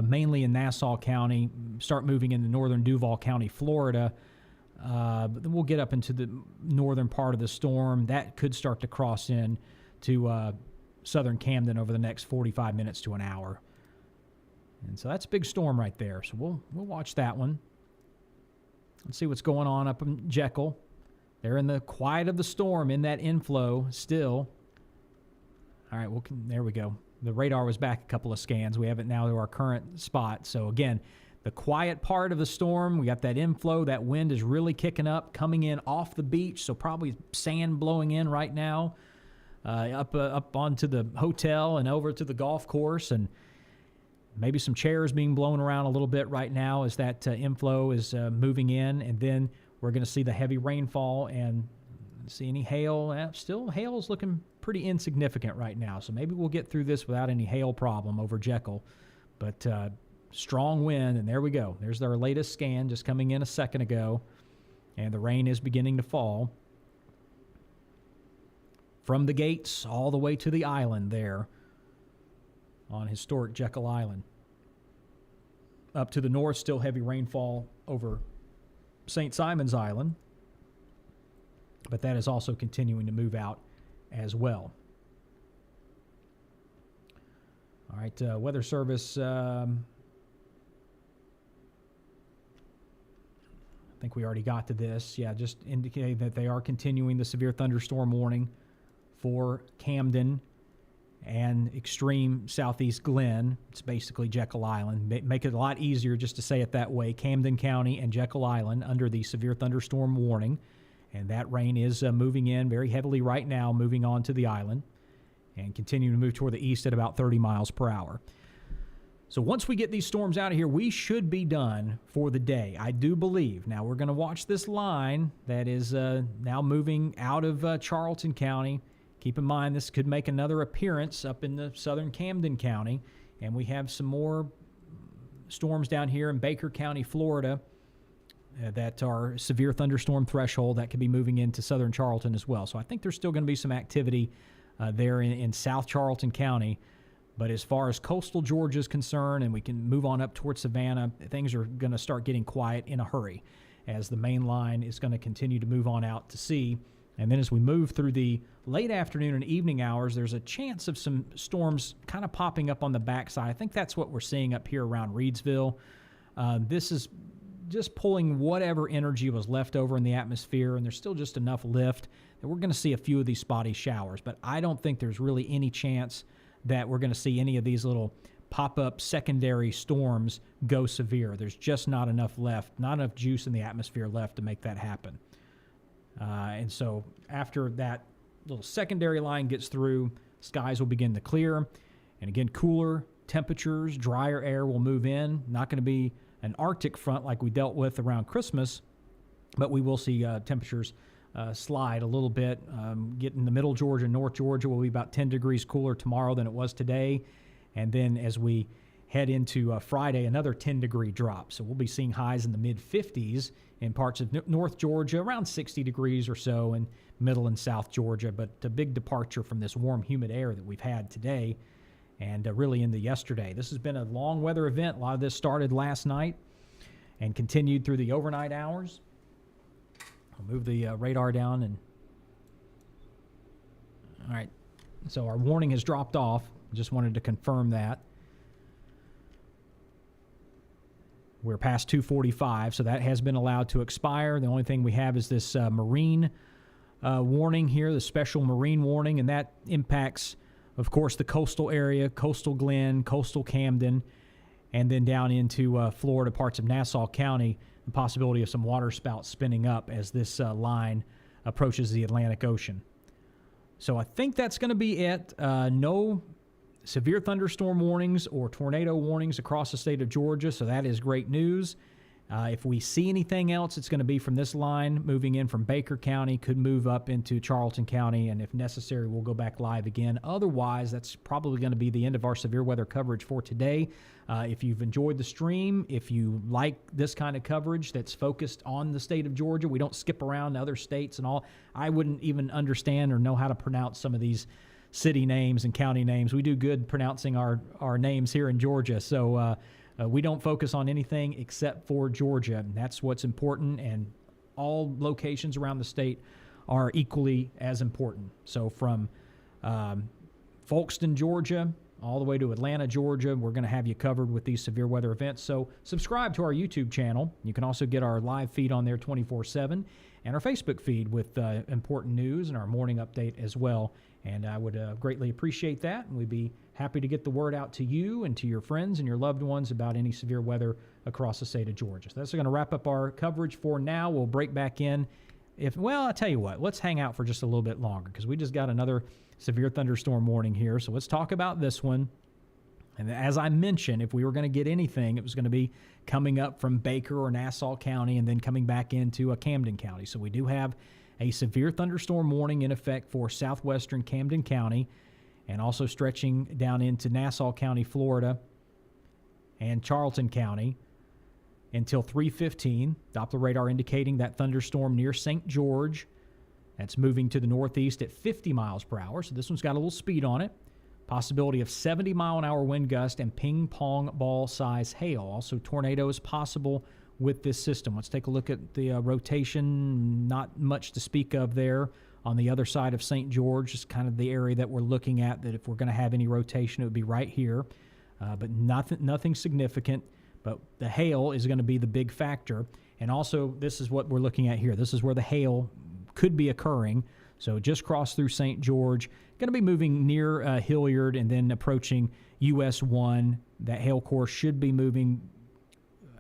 mainly in Nassau County, start moving into northern Duval County, Florida. But then we'll get up into the northern part of the storm. That could start to cross in to southern Camden over the next 45 minutes to an hour. And so that's a big storm right there. So we'll watch that one. Let's see what's going on up in Jekyll. They're in the quiet of the storm in that inflow still. All right, there we go. The radar was back a couple of scans. We have it now to our current spot. So again, the quiet part of the storm. We got that inflow. That wind is really kicking up, coming in off the beach, so probably sand blowing in right now, up onto the hotel and over to the golf course, and maybe some chairs being blown around a little bit right now as that inflow is moving in. And then we're going to see the heavy rainfall and see any hail. Still, hail is looking pretty insignificant right now, so maybe we'll get through this without any hail problem over Jekyll. But strong wind, and there we go. There's our latest scan just coming in a second ago, and the rain is beginning to fall from the gates all the way to the island there on historic Jekyll Island. Up to the north, still heavy rainfall over St. Simon's Island, but that is also continuing to move out as well. All right, Weather Service, I think we already got to this. Yeah, just indicating that they are continuing the severe thunderstorm warning for Camden and extreme southeast Glen. It's basically Jekyll Island. Make it a lot easier just to say it that way. Camden County and Jekyll Island under the severe thunderstorm warning. And that rain is moving in very heavily right now, moving on to the island and continuing to move toward the east at about 30 miles per hour. So once we get these storms out of here, we should be done for the day, I do believe. Now, we're going to watch this line that is now moving out of Charlton County. Keep in mind, this could make another appearance up in the southern Camden County, and we have some more storms down here in Baker County, Florida, that are severe thunderstorm threshold that could be moving into southern Charlton as well. So I think there's still going to be some activity there in South Charlton County. But as far as coastal Georgia is concerned, and we can move on up towards Savannah, things are going to start getting quiet in a hurry as the main line is going to continue to move on out to sea. And then as we move through the late afternoon and evening hours, there's a chance of some storms kind of popping up on the backside. I think that's what we're seeing up here around Reedsville. This is just pulling whatever energy was left over in the atmosphere, and there's still just enough lift that we're going to see a few of these spotty showers. But I don't think there's really any chance that we're going to see any of these little pop-up secondary storms go severe. There's just not enough left, not enough juice in the atmosphere left to make that happen. And so after that little secondary line gets through, skies will begin to clear. And again, cooler temperatures, drier air will move in. Not going to be an Arctic front like we dealt with around Christmas, but we will see temperatures slide a little bit. Get in the middle Georgia, North Georgia will be about 10 degrees cooler tomorrow than it was today. And then as we head into Friday, another 10-degree drop. So we'll be seeing highs in the mid-50s in parts of North Georgia, around 60 degrees or so in middle and South Georgia. But a big departure from this warm, humid air that we've had today and really into yesterday. This has been a long weather event. A lot of this started last night and continued through the overnight hours. I'll move the radar down. And all right, so our warning has dropped off. Just wanted to confirm that. We're past 2:45, so that has been allowed to expire. The only thing we have is this marine warning here, the special marine warning, and that impacts, of course, the coastal area, coastal Glen, coastal Camden, and then down into Florida, parts of Nassau County, the possibility of some waterspouts spinning up as this line approaches the Atlantic Ocean. So I think that's going to be it. No severe thunderstorm warnings or tornado warnings across the state of Georgia, so that is great news. If we see anything else, it's going to be from this line moving in from Baker County, could move up into Charlton County, and if necessary, we'll go back live again. Otherwise, that's probably going to be the end of our severe weather coverage for today. If you've enjoyed the stream, if you like this kind of coverage that's focused on the state of Georgia, we don't skip around to other states and all. I wouldn't even understand or know how to pronounce some of these city names and county names. We do good pronouncing our names here in Georgia, so we don't focus on anything except for Georgia, and that's what's important, and all locations around the state are equally as important. So from Folkston, Georgia, all the way to Atlanta, Georgia, we're going to have you covered with these severe weather events. So subscribe to our YouTube channel. You can also get our live feed on there 24/7, and our Facebook feed with important news and our morning update as well. And I would greatly appreciate that, and we'd be happy to get the word out to you and to your friends and your loved ones about any severe weather across the state of Georgia. So that's going to wrap up our coverage for now. We'll break back in. I'll tell you what, let's hang out for just a little bit longer because we just got another severe thunderstorm warning here. So let's talk about this one. And as I mentioned, if we were going to get anything, it was going to be coming up from Baker or Nassau County and then coming back into Camden County. So we do have a severe thunderstorm warning in effect for southwestern Camden County and also stretching down into Nassau County, Florida, and Charlton County until 3:15. Doppler radar indicating that thunderstorm near St. George. That's moving to the northeast at 50 miles per hour. So this one's got a little speed on it. Possibility of 70-mile-an-hour wind gust and ping-pong ball size hail. Also, tornadoes possible with this system. Let's take a look at the rotation. Not much to speak of there. On the other side of St. George is kind of the area that we're looking at, that if we're going to have any rotation, it would be right here. But nothing significant. But the hail is going to be the big factor. And also, this is what we're looking at here. This is where the hail could be occurring. So just crossed through St. George. Going to be moving near Hilliard and then approaching US 1. That hail course should be moving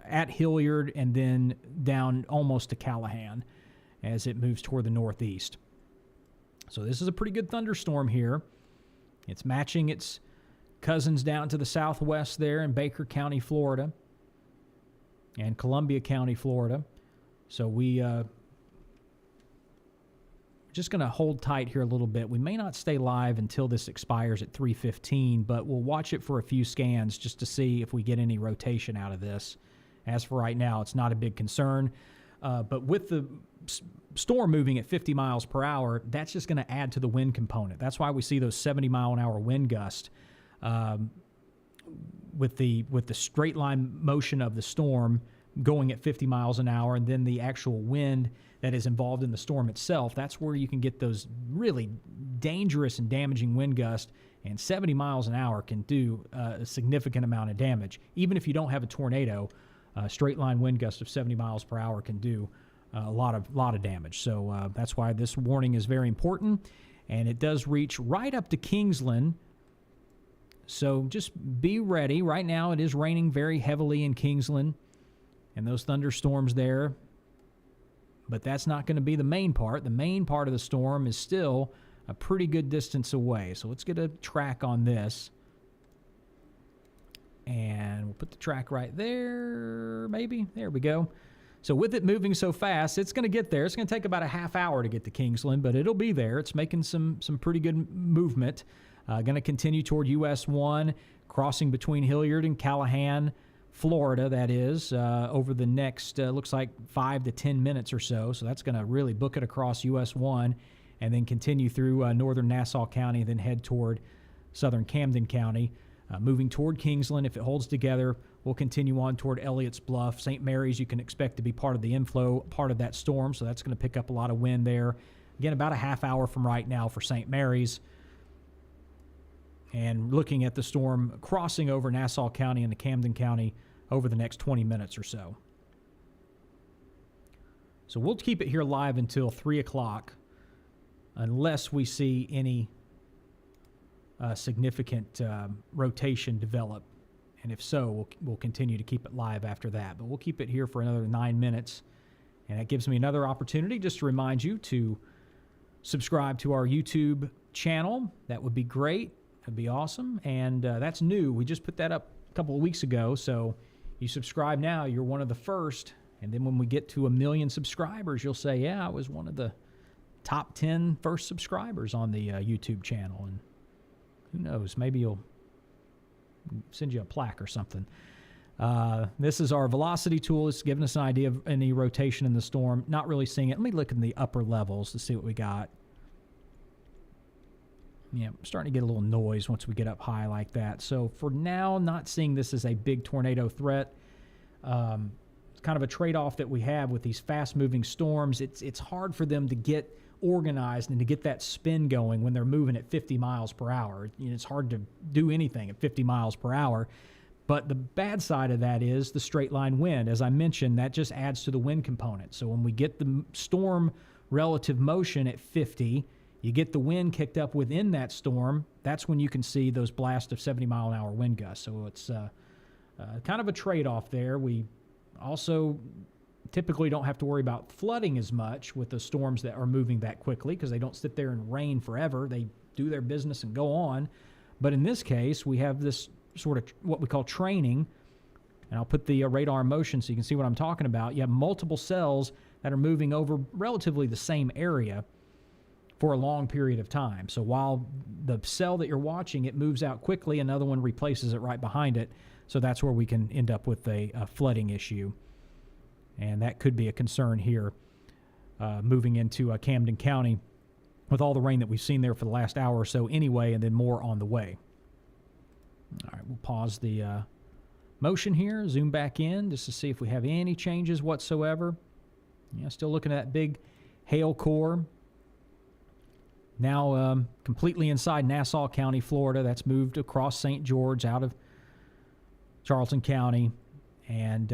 at Hilliard and then down almost to Callahan as it moves toward the northeast. So this is a pretty good thunderstorm here. It's matching its cousins down to the southwest there in Baker County, Florida, and Columbia County, Florida. So we just going to hold tight here a little bit. We may not stay live until this expires at 3:15, but we'll watch it for a few scans just to see if we get any rotation out of this. As for right now, it's not a big concern. But with the storm moving at 50 miles per hour, that's just going to add to the wind component. That's why we see those 70-mile-an-hour wind gusts. With the straight line motion of the storm going at 50 miles an hour, and then the actual wind that is involved in the storm itself, that's where you can get those really dangerous and damaging wind gusts, and 70 miles an hour can do a significant amount of damage. Even if you don't have a tornado, a straight line wind gust of 70 miles per hour can do a lot of damage. So that's why this warning is very important, and it does reach right up to Kingsland. So just be ready. Right now it is raining very heavily in Kingsland and those thunderstorms there. But that's not going to be the main part. The main part of the storm is still a pretty good distance away. So let's get a track on this. And we'll put the track right there, maybe. There we go. So with it moving so fast, it's going to get there. It's going to take about a half hour to get to Kingsland, but it'll be there. It's making some pretty good movement. Going to continue toward US 1, crossing between Hilliard and Callahan, Florida, that is, over the next, looks like 5 to 10 minutes or so. So that's going to really book it across US 1 and then continue through northern Nassau County and then head toward southern Camden County. Moving toward Kingsland, if it holds together, we'll continue on toward Elliott's Bluff. St. Mary's, you can expect to be part of the inflow, part of that storm, so that's going to pick up a lot of wind there. Again, about a half hour from right now for St. Mary's. And looking at the storm crossing over Nassau County into Camden County over the next 20 minutes or so. So we'll keep it here live until 3 o'clock unless we see any significant rotation develop. And if so, we'll continue to keep it live after that. But we'll keep it here for another 9 minutes. And that gives me another opportunity just to remind you to subscribe to our YouTube channel. That would be great. That'd be awesome. And that's new. We just put that up a couple of weeks ago. So you subscribe now, you're one of the first. And then when we get to 1 million subscribers, you'll say, yeah, I was one of the top 10 first subscribers on the YouTube channel. And who knows, maybe you'll send you a plaque or something. This is our velocity tool. It's giving us an idea of any rotation in the storm. Not really seeing it. Let me look in the upper levels to see what we got. Yeah, I'm starting to get a little noise once we get up high like that. So for now, not seeing this as a big tornado threat. It's kind of a trade-off that we have with these fast-moving storms. It's hard for them to get organized and to get that spin going when they're moving at 50 miles per hour. You know, it's hard to do anything at 50 miles per hour. But the bad side of that is the straight line wind. As I mentioned, that just adds to the wind component. So when we get the storm relative motion at 50, You get the wind kicked up within that storm, that's when you can see those blasts of 70-mile-an-hour wind gusts. So it's kind of a trade-off there. We also typically don't have to worry about flooding as much with the storms that are moving that quickly because they don't sit there and rain forever. They do their business and go on. But in this case, we have this sort of what we call training. And I'll put the radar in motion so you can see what I'm talking about. You have multiple cells that are moving over relatively the same area for a long period of time. So while the cell that you're watching, it moves out quickly, another one replaces it right behind it. So that's where we can end up with a flooding issue. And that could be a concern here moving into Camden County with all the rain that we've seen there for the last hour or so anyway, and then more on the way. All right, we'll pause the motion here, zoom back in just to see if we have any changes whatsoever. Yeah, still looking at that big hail core. Now completely inside Nassau County, Florida. That's moved across St. George out of Charlton County. And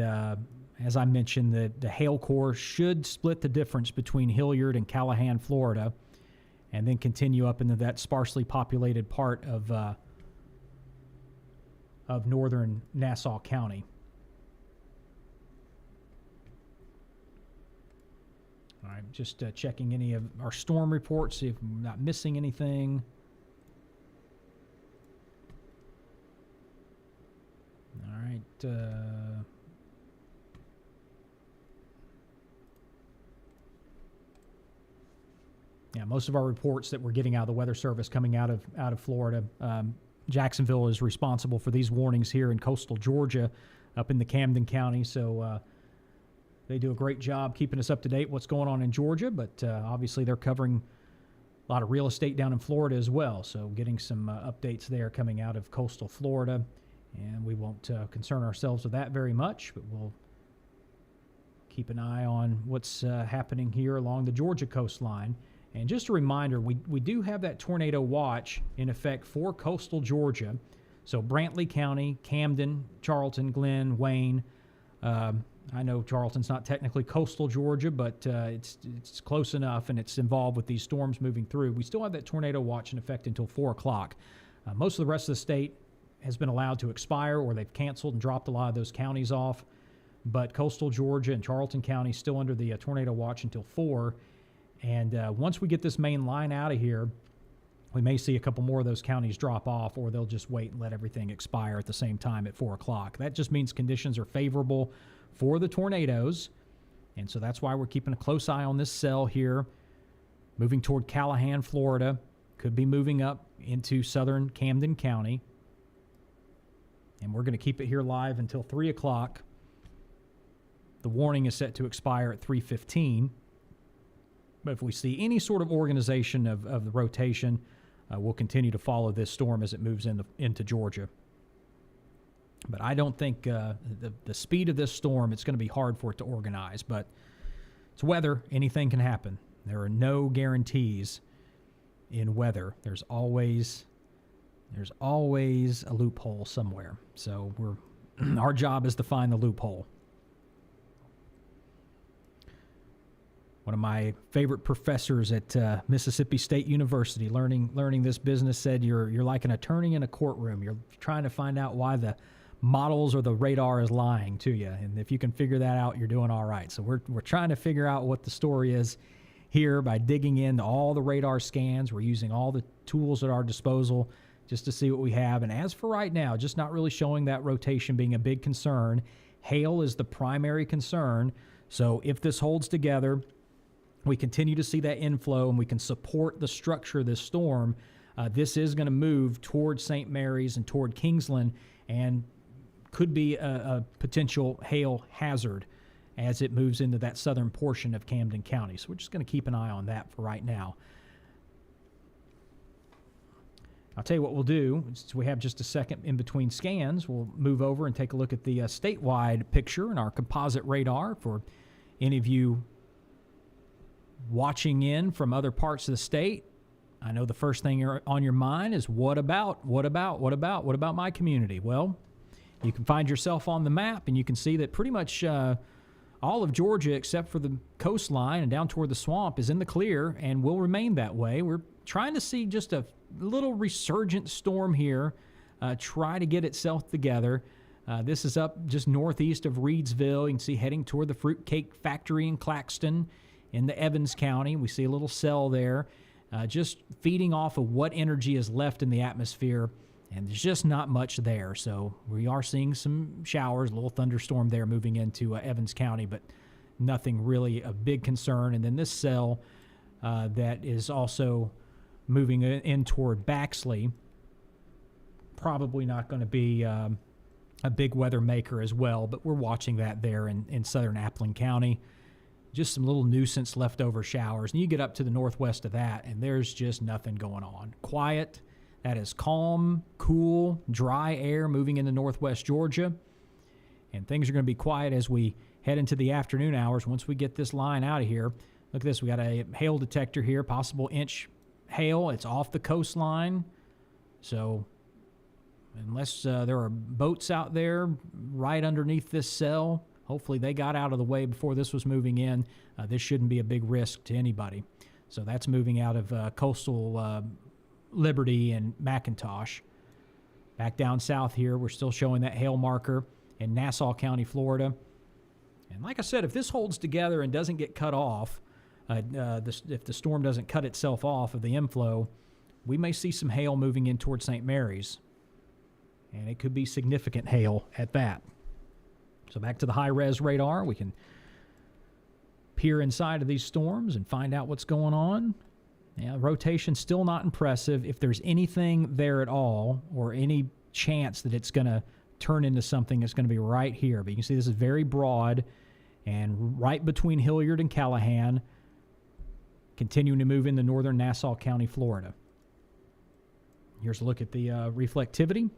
as I mentioned, the hail core should split the difference between Hilliard and Callahan, Florida, and then continue up into that sparsely populated part of northern Nassau County. All right, just checking any of our storm reports, see if I'm not missing anything. All right. Yeah, most of our reports that we're getting out of the Weather Service coming out of Florida, Jacksonville is responsible for these warnings here in coastal Georgia, up in the Camden County. So they do a great job keeping us up to date what's going on in Georgia, but obviously they're covering a lot of real estate down in Florida as well. So getting some updates there coming out of coastal Florida, and we won't concern ourselves with that very much, but we'll keep an eye on what's happening here along the Georgia coastline. And just a reminder, we do have that tornado watch in effect for coastal Georgia. So Brantley County, Camden, Charlton, Glenn, Wayne. I know Charlton's not technically coastal Georgia, but it's close enough, and it's involved with these storms moving through. We still have that tornado watch in effect until 4 o'clock. Most of the rest of the state has been allowed to expire, or they've canceled and dropped a lot of those counties off. But coastal Georgia and Charlton County still under the tornado watch until 4. And once we get this main line out of here, we may see a couple more of those counties drop off, or they'll just wait and let everything expire at the same time at 4 o'clock. That just means conditions are favorable for the tornadoes, and so that's why we're keeping a close eye on this cell here, moving toward Callahan, Florida. Could be moving up into southern Camden County, and we're going to keep it here live until 3 o'clock. The warning is set to expire at 3:15. But if we see any sort of organization of the rotation, we'll continue to follow this storm as it moves into Georgia. But I don't think the speed of this storm, it's going to be hard for it to organize. But it's weather. Anything can happen. There are no guarantees in weather. There's always a loophole somewhere. So our job is to find the loophole. One of my favorite professors at Mississippi State University, learning this business, said you're like an attorney in a courtroom. You're trying to find out why the models or the radar is lying to you, and if you can figure that out, you're doing all right. So we're trying to figure out what the story is here by digging into all the radar scans. We're using all the tools at our disposal just to see what we have. And as for right now, just not really showing that rotation being a big concern. Hail is the primary concern. So if this holds together, we continue to see that inflow, and we can support the structure of this storm. This is going to move toward St. Mary's and toward Kingsland, and could be a potential hail hazard as it moves into that southern portion of Camden County. So we're just going to keep an eye on that for right now. I'll tell you what we'll do. Since we have just a second in between scans, we'll move over and take a look at the statewide picture and our composite radar for any of you watching in from other parts of the state. I know the first thing on your mind is what about my community? Well, you can find yourself on the map, and you can see that pretty much all of Georgia, except for the coastline and down toward the swamp, is in the clear and will remain that way. We're trying to see just a little resurgent storm here try to get itself together. This is up just northeast of Reedsville. You can see heading toward the fruitcake factory in Claxton in the Evans County. We see a little cell there just feeding off of what energy is left in the atmosphere, and there's just not much there. So we are seeing some showers, a little thunderstorm there moving into Evans County, but nothing really a big concern. And then this cell that is also moving in toward Baxley, probably not going to be a big weather maker as well, but we're watching that there in southern Appling County. Just some little nuisance leftover showers. And you get up to the northwest of that, and there's just nothing going on. Quiet. That is calm, cool, dry air moving into northwest Georgia. And things are going to be quiet as we head into the afternoon hours once we get this line out of here. Look at this. We got a hail detector here, possible inch hail. It's off the coastline. So unless there are boats out there right underneath this cell, hopefully they got out of the way before this was moving in. This shouldn't be a big risk to anybody. So that's moving out of coastal Liberty and McIntosh. Back down south here, we're still showing that hail marker in Nassau County, Florida. And like I said, if this holds together and doesn't get cut off, if the storm doesn't cut itself off of the inflow, we may see some hail moving in towards St. Mary's. And it could be significant hail at that. So back to the high-res radar. We can peer inside of these storms and find out what's going on. Yeah, rotation still not impressive. If there's anything there at all or any chance that it's going to turn into something, it's going to be right here. But you can see this is very broad and right between Hilliard and Callahan, continuing to move into northern Nassau County, Florida. Here's a look at the reflectivity.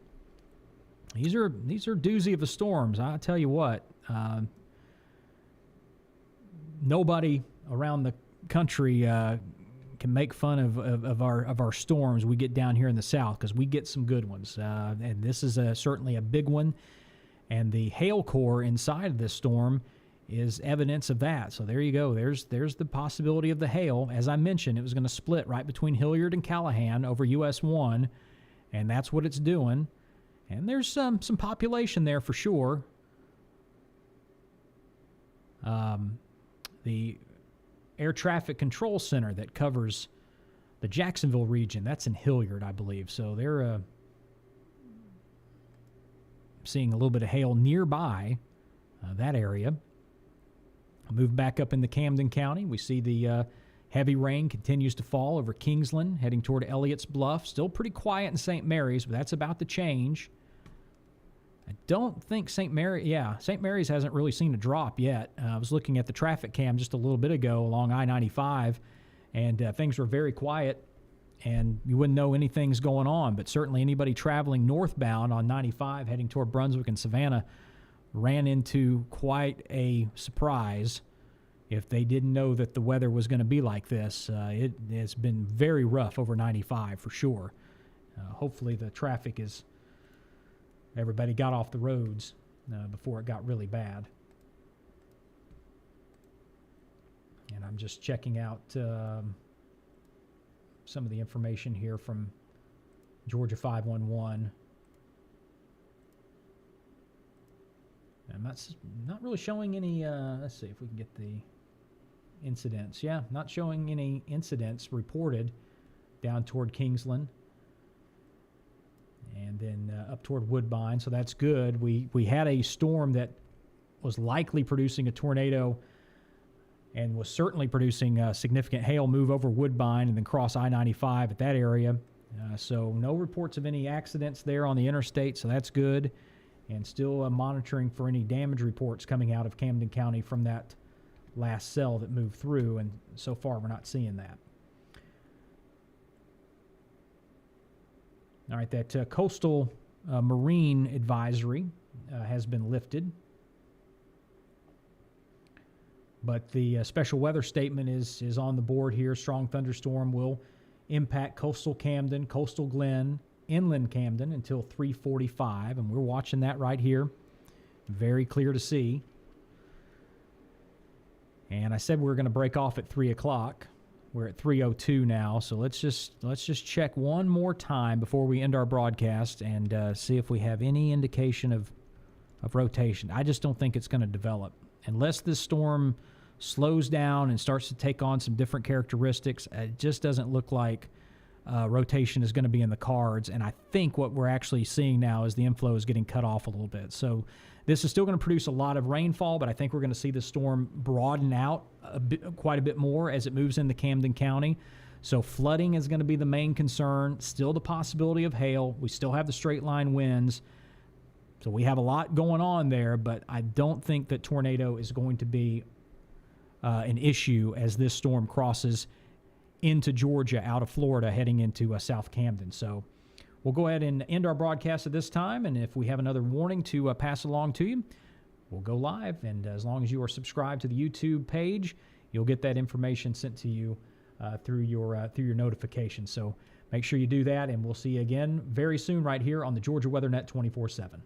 These are doozy of the storms. I'll tell you what, nobody around the country can make fun of our storms we get down here in the south, because we get some good ones. And this is certainly a big one. And the hail core inside of this storm is evidence of that. So there you go. There's the possibility of the hail. As I mentioned, it was going to split right between Hilliard and Callahan over US 1, and that's what it's doing. And there's some population there for sure. The Air Traffic Control Center that covers the Jacksonville region, that's in Hilliard, I believe. So they're seeing a little bit of hail nearby that area. Move back up into Camden County. We see the heavy rain continues to fall over Kingsland, heading toward Elliott's Bluff. Still pretty quiet in St. Mary's, but that's about to change. I don't think St. Mary's hasn't really seen a drop yet. I was looking at the traffic cam just a little bit ago along I-95, and things were very quiet, and you wouldn't know anything's going on. But certainly anybody traveling northbound on 95 heading toward Brunswick and Savannah ran into quite a surprise if they didn't know that the weather was going to be like this. It has been very rough over 95 for sure. Hopefully the traffic is... Everybody got off the roads before it got really bad. And I'm just checking out some of the information here from Georgia 511. I'm not really showing any, let's see if we can get the incidents. Yeah, not showing any incidents reported down toward Kingsland. And then up toward Woodbine, so that's good. We had a storm that was likely producing a tornado and was certainly producing significant hail move over Woodbine and then cross I-95 at that area. So no reports of any accidents there on the interstate, so that's good. And still monitoring for any damage reports coming out of Camden County from that last cell that moved through, and so far we're not seeing that. All right, that coastal marine advisory has been lifted. But the special weather statement is on the board here. Strong thunderstorm will impact coastal Camden, coastal Glen, inland Camden until 3:45, and we're watching that right here. Very clear to see. And I said we were going to break off at 3 o'clock. We're at 3:02 now, so let's just check one more time before we end our broadcast and see if we have any indication of rotation. I just don't think it's going to develop unless this storm slows down and starts to take on some different characteristics. It just doesn't look like rotation is going to be in the cards, and I think what we're actually seeing now is the inflow is getting cut off a little bit. So this is still going to produce a lot of rainfall, but I think we're going to see the storm broaden out quite a bit more as it moves into Camden County. So flooding is going to be the main concern. Still the possibility of hail. We still have the straight line winds. So we have a lot going on there, but I don't think that tornado is going to be an issue as this storm crosses into Georgia out of Florida heading into South Camden. So we'll go ahead and end our broadcast at this time, and if we have another warning to pass along to you, we'll go live. And as long as you are subscribed to the YouTube page, you'll get that information sent to you through your notification. So make sure you do that, and we'll see you again very soon right here on the Georgia WeatherNet 24/7.